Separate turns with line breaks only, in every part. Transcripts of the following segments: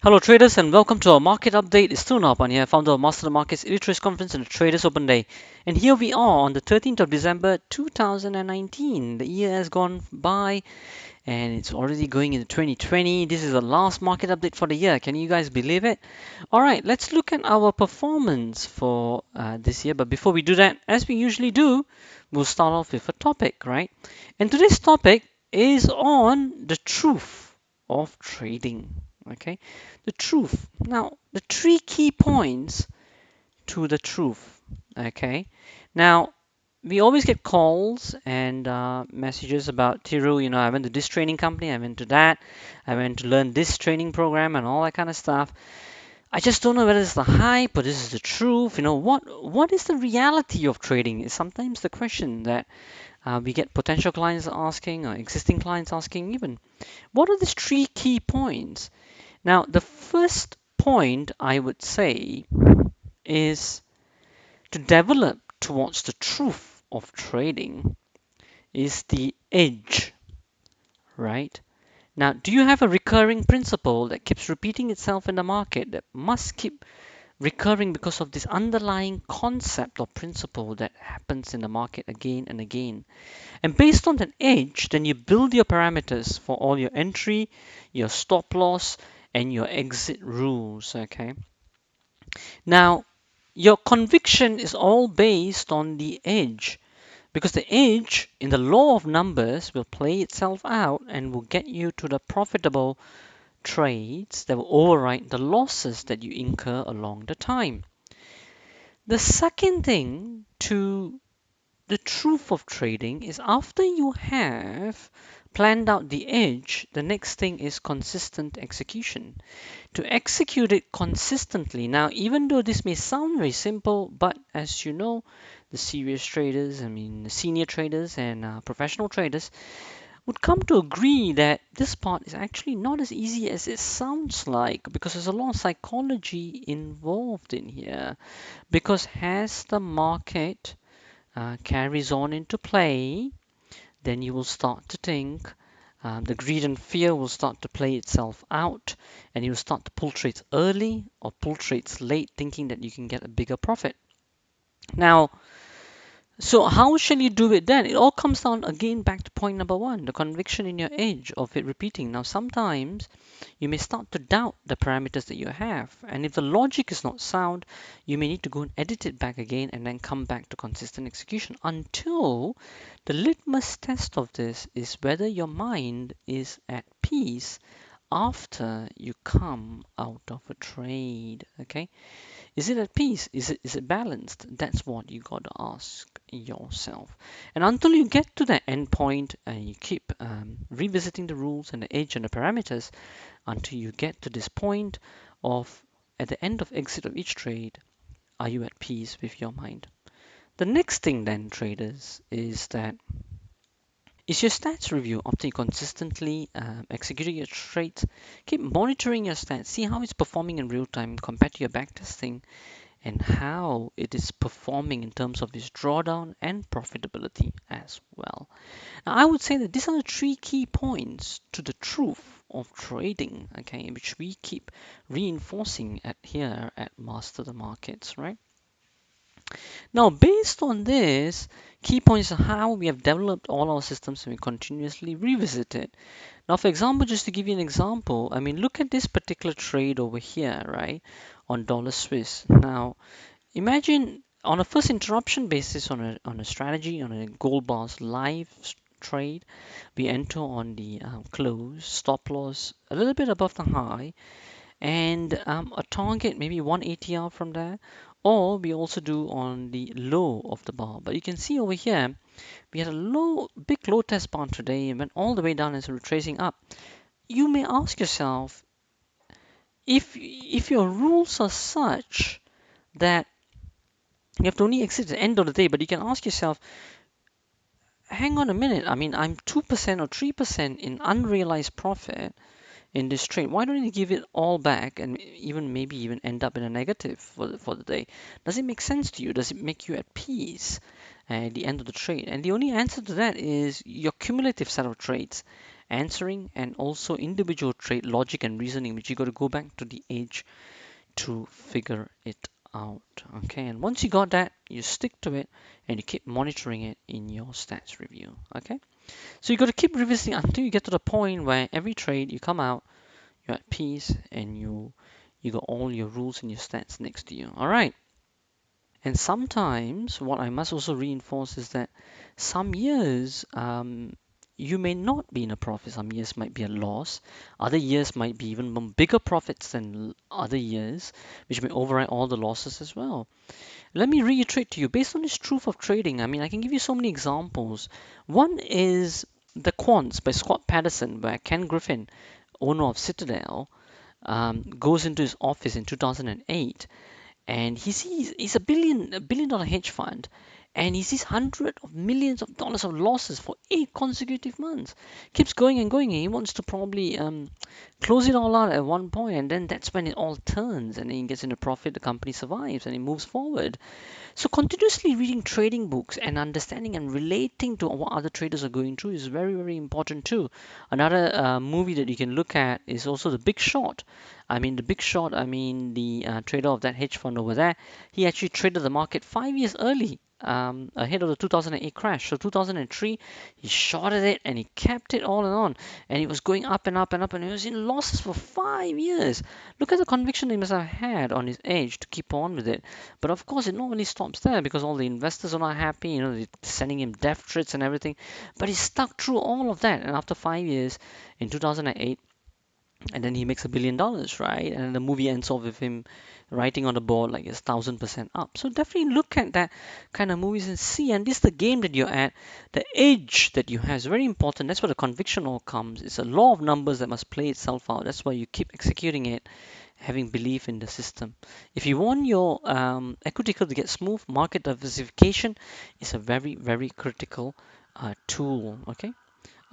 Hello traders and welcome to our market update. It's Tunapan here, founder of Master the Markets Illustrates Conference and the Traders Open Day. And here we are on the 13th of December 2019. The year has gone by and it's already going into 2020. This is the last market update for the year. Can you guys believe it? Alright, let's look at our performance for this year. But before we do that, as we usually do, we'll start off with a topic, right? And today's topic is on the truth of trading. Okay, the truth. Now, the three key points to the truth. Okay, now we always get calls and messages about Thiru. I went to this training company, I went to that, I went to learn this training program and all that kind of stuff. I just don't know whether it's the hype or this is the truth. What is the reality of trading? Is sometimes the question that we get potential clients asking or existing clients asking even. What are these three key points? Now, the first point I would say is to develop towards the truth of trading is the edge, right? Now, do you have a recurring principle that keeps repeating itself in the market that must keep recurring because of this underlying concept or principle that happens in the market again and again? And based on that edge, then you build your parameters for all your entry, your stop loss, and your exit rules, okay? Now, your conviction is all based on the edge because the edge in the law of numbers will play itself out and will get you to the profitable trades that will override the losses that you incur along the time. The second thing to the truth of trading is after you have planned out the edge, the next thing is consistent execution. To execute it consistently. Now, even though this may sound very simple, but as you know, the serious traders, the senior traders and professional traders would come to agree that this part is actually not as easy as it sounds like because there's a lot of psychology involved in here. Because as the market carries on into play, then you will start to think the greed and fear will start to play itself out, and you'll start to pull trades early or pull trades late, thinking that you can get a bigger profit. Now, so how shall you do it then? It all comes down again back to point number one, the conviction in your edge of it repeating. Now, sometimes you may start to doubt the parameters that you have, and if the logic is not sound, you may need to go and edit it back again and then come back to consistent execution until the litmus test of this is whether your mind is at peace after you come out of a trade. Okay, is it at peace? Is it balanced? That's what you got to ask yourself. And until you get to that end point and you keep revisiting the rules and the edge and the parameters until you get to this point of at the end of exit of each trade, are you at peace with your mind? The next thing then, traders, is your stats review after you consistently executing your trades. Keep monitoring your stats, see how it's performing in real time compared to your backtesting and how it is performing in terms of its drawdown and profitability as well. Now, I would say that these are the three key points to the truth of trading, okay, which we keep reinforcing at here at Master the Markets, right? Now, based on this, key points are how we have developed all our systems and we continuously revisit it. Now, for example, just to give you an example, look at this particular trade over here, right, on dollar Swiss. Now, imagine on a first interruption basis on a strategy, on a gold bars live trade, we enter on the close, stop loss a little bit above the high, and a target maybe 1 ATR from there, or we also do on the low of the bar. But you can see over here, we had a big low test bar today and went all the way down as we're tracing up. You may ask yourself, if your rules are such that you have to only exit at the end of the day, but you can ask yourself, hang on a minute, I'm 2% or 3% in unrealized profit in this trade. Why don't you give it all back and maybe even end up in a negative for the day? Does it make sense to you? Does it make you at peace at the end of the trade? And the only answer to that is your cumulative set of trades. answering, and also individual trade logic and reasoning, which you got to go back to the edge to figure it out. Okay, and once you got that, you stick to it and you keep monitoring it in your stats review. Okay, so you got to keep revisiting until you get to the point where every trade you come out, you're at peace, and you got all your rules and your stats next to you. All right. And sometimes what I must also reinforce is that some years you may not be in a profit. Some years might be a loss. Other years might be even bigger profits than other years, which may override all the losses as well. Let me reiterate to you, based on this truth of trading, I mean, I can give you so many examples. One is The Quants by Scott Patterson, where Ken Griffin, owner of Citadel, goes into his office in 2008, and he sees he's a billion dollar hedge fund, and he sees hundreds of millions of dollars of losses for 8 consecutive months. Keeps going and going, and he wants to probably close it all out at one point, and then that's when it all turns, and then he gets into profit. The company survives and it moves forward. So continuously reading trading books and understanding and relating to what other traders are going through is very, very important too. Another movie that you can look at is also The Big Short. I mean, The Big Short, I mean, the trader of that hedge fund over there, he actually traded the market 5 years early, ahead of the 2008 crash. So 2003, he shorted it and he kept it all and on. And it was going up and up and up, and he was in losses for 5 years. Look at the conviction he must have had on his age to keep on with it. But of course, it normally stops there because all the investors are not happy. They're sending him death threats and everything. But he stuck through all of that. And after 5 years, in 2008, and then he makes $1 billion, right? And the movie ends off with him writing on the board like it's 1,000% up. So definitely look at that kind of movies and see. And this is the game that you're at. The edge that you have is very important. That's where the conviction all comes. It's a law of numbers that must play itself out. That's why you keep executing it, having belief in the system. If you want your equity curve to get smooth, market diversification is a very, very critical tool. Okay.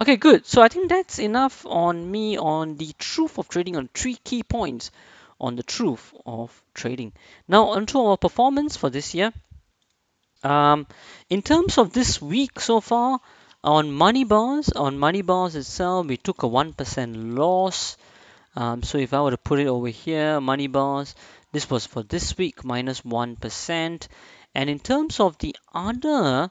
Okay, good. So I think that's enough on me on the truth of trading, on 3 key points on the truth of trading. Now, onto our performance for this year. Um, in terms of this week so far, on Money Bars itself, we took a 1% loss. So if I were to put it over here, Money Bars, this was for this week, minus 1%. And in terms of the other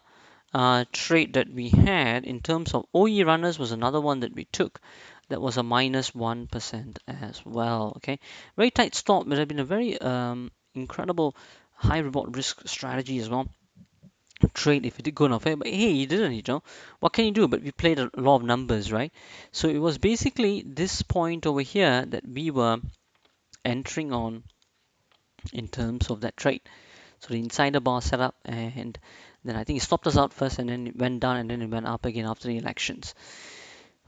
trade that we had in terms of OE runners was another one that we took. That was a minus 1% as well. Okay, very tight stop, but have been a very incredible high reward risk strategy as well. Trade if it did go in our favor, but hey, he didn't. What can you do? But we played a lot of numbers, right? So it was basically this point over here that we were entering on in terms of that trade. So the insider bar set up, and then I think it stopped us out first, and then it went down, and then it went up again after the elections.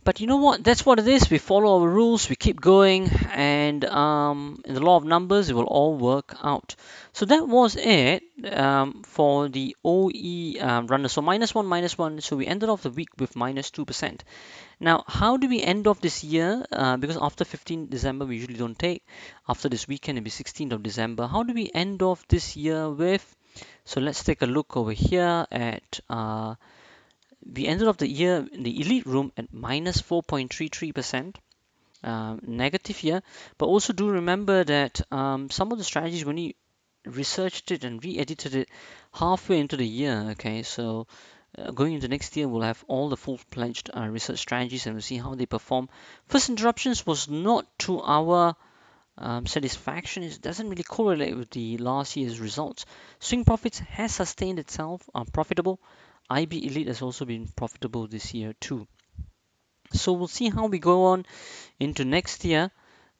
But you know what? That's what it is. We follow our rules, we keep going, and in the law of numbers, it will all work out. So that was it for the OE runner. So minus one, minus one. So we ended off the week with minus 2%. Now, how do we end off this year? Because after 15th December, we usually don't take. After this weekend, it'll be 16th of December. How do we end off this year with? So let's take a look over here at we ended off the year in the elite room at minus 4.33%, negative here. But also do remember that some of the strategies, when you researched it and re-edited it halfway into the year, okay, so going into next year, we'll have all the full-fledged research strategies and we'll see how they perform. First interruptions was not to our satisfaction. It doesn't really correlate with the last year's results. Swing Profits has sustained itself profitable. IB Elite has also been profitable this year too. So we'll see how we go on into next year.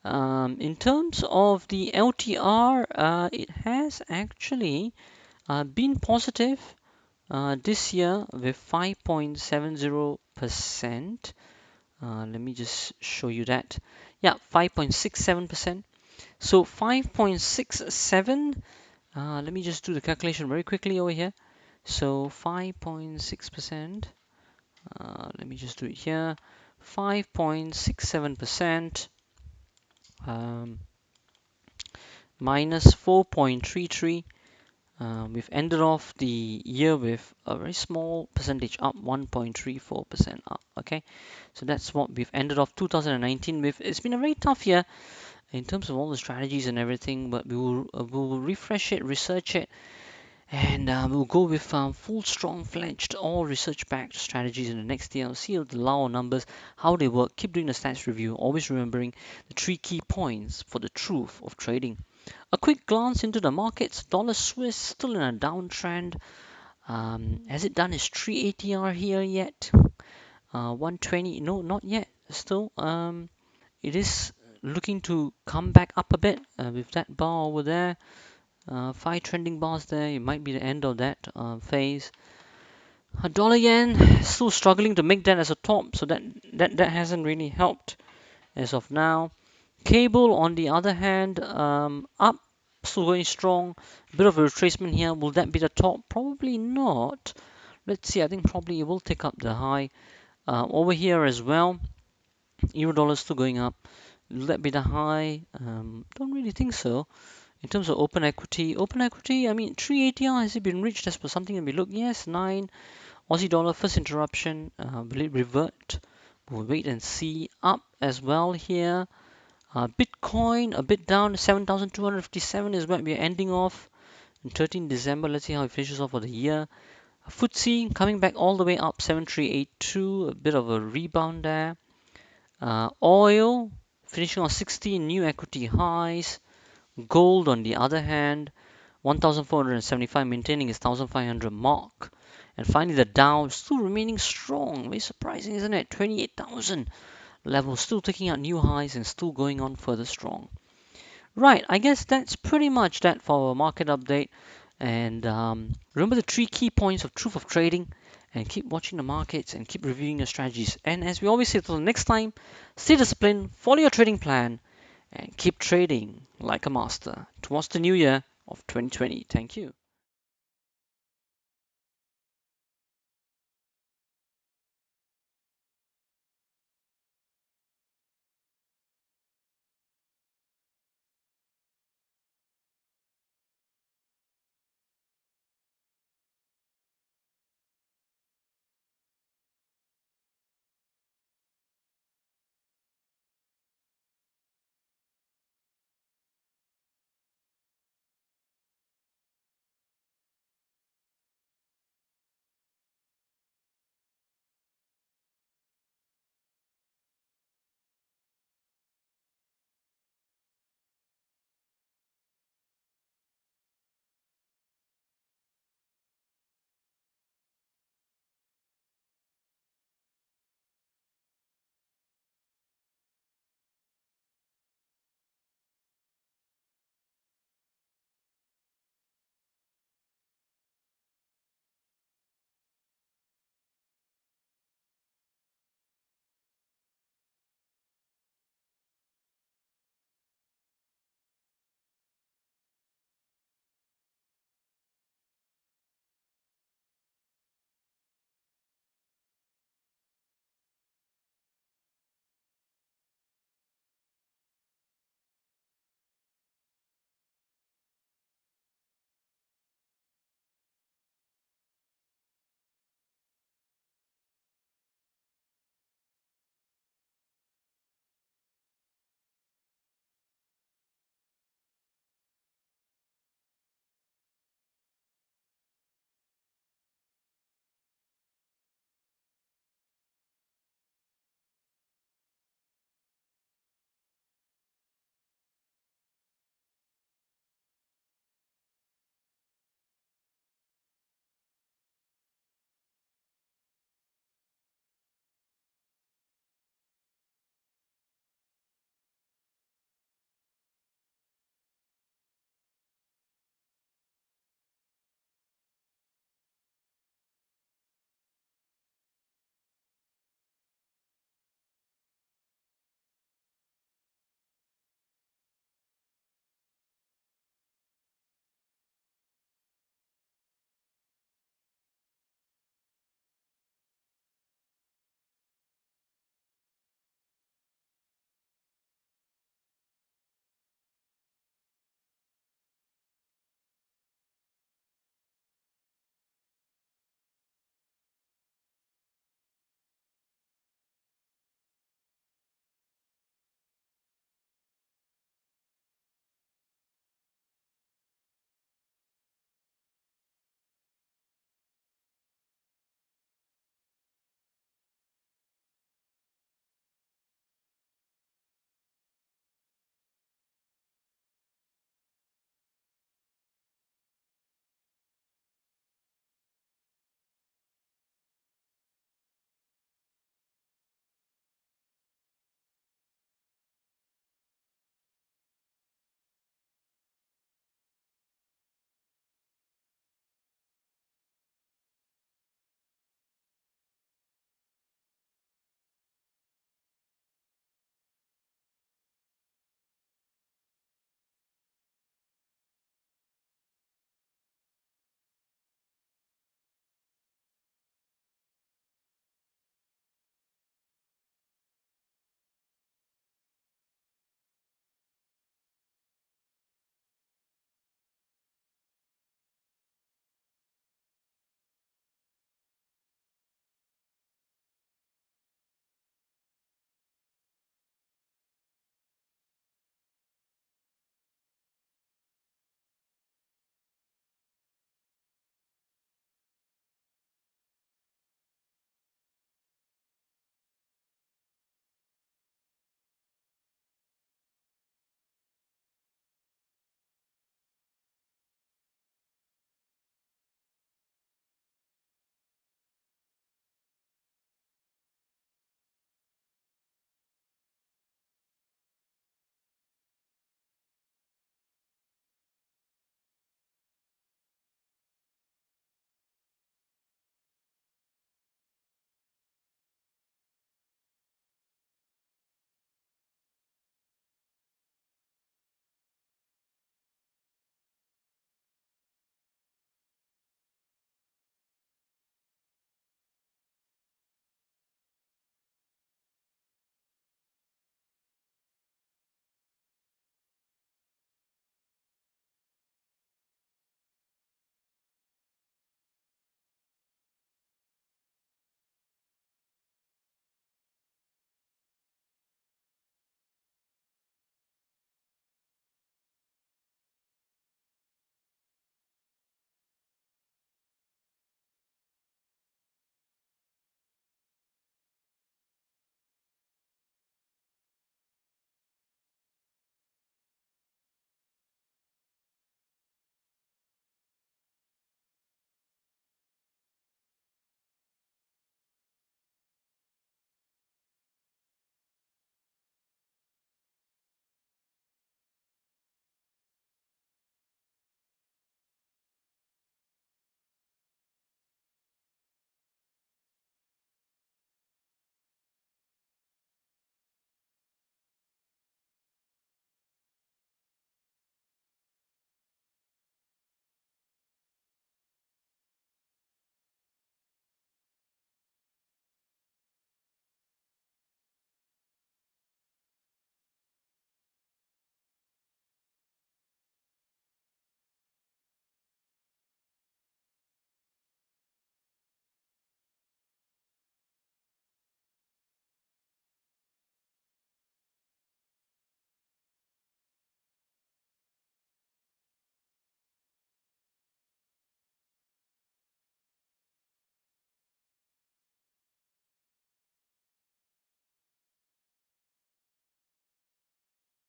In terms of the LTR, it has actually been positive this year with 5.70%. Let me just show you that. Yeah, 5.67%. So 5.67, let me just do the calculation very quickly over here. So 5.6%, let me just do it here. 5.67% minus 4.33. We've ended off the year with a very small percentage up, 1.34% up. Okay, so that's what we've ended off 2019 with. It's been a very tough year in terms of all the strategies and everything, but we will refresh it, research it, and we'll go with full, strong, fledged, all research-backed strategies in the next year. See the law numbers, how they work. Keep doing the stats review, always remembering the 3 key points for the truth of trading. A quick glance into the markets. Dollar Swiss still in a downtrend. Has it done its 3 ATR here yet? 120? No, not yet. Still, it is looking to come back up a bit with that bar over there. 5 trending bars there. It might be the end of that phase. Dollar yen still struggling to make that as a top, so that hasn't really helped as of now. Cable, on the other hand, up, still going strong. A bit of a retracement here. Will that be the top? Probably not. Let's see. I think probably it will take up the high over here as well. Euro dollar still going up. Will that be the high? Don't really think so. In terms of open equity, I mean, 3 ATR, has it been reached as per something that we look? Yes, 9. Aussie dollar, first interruption. Will it revert? We'll wait and see. Up as well here. Bitcoin, a bit down. 7,257 is what we're ending off. On 13 December, let's see how it finishes off for the year. FTSE coming back all the way up, 7382, a bit of a rebound there. Oil finishing on 16 new equity highs. Gold, on the other hand, 1,475, maintaining its 1,500 mark. And finally, the Dow still remaining strong. Very surprising, isn't it? 28,000 level, still taking out new highs and still going on further strong. Right, I guess that's pretty much that for our market update. And remember the 3 key points of truth of trading, and keep watching the markets and keep reviewing your strategies. And as we always say, till the next time, stay disciplined, follow your trading plan, and keep trading like a master towards the new year of 2020. Thank you.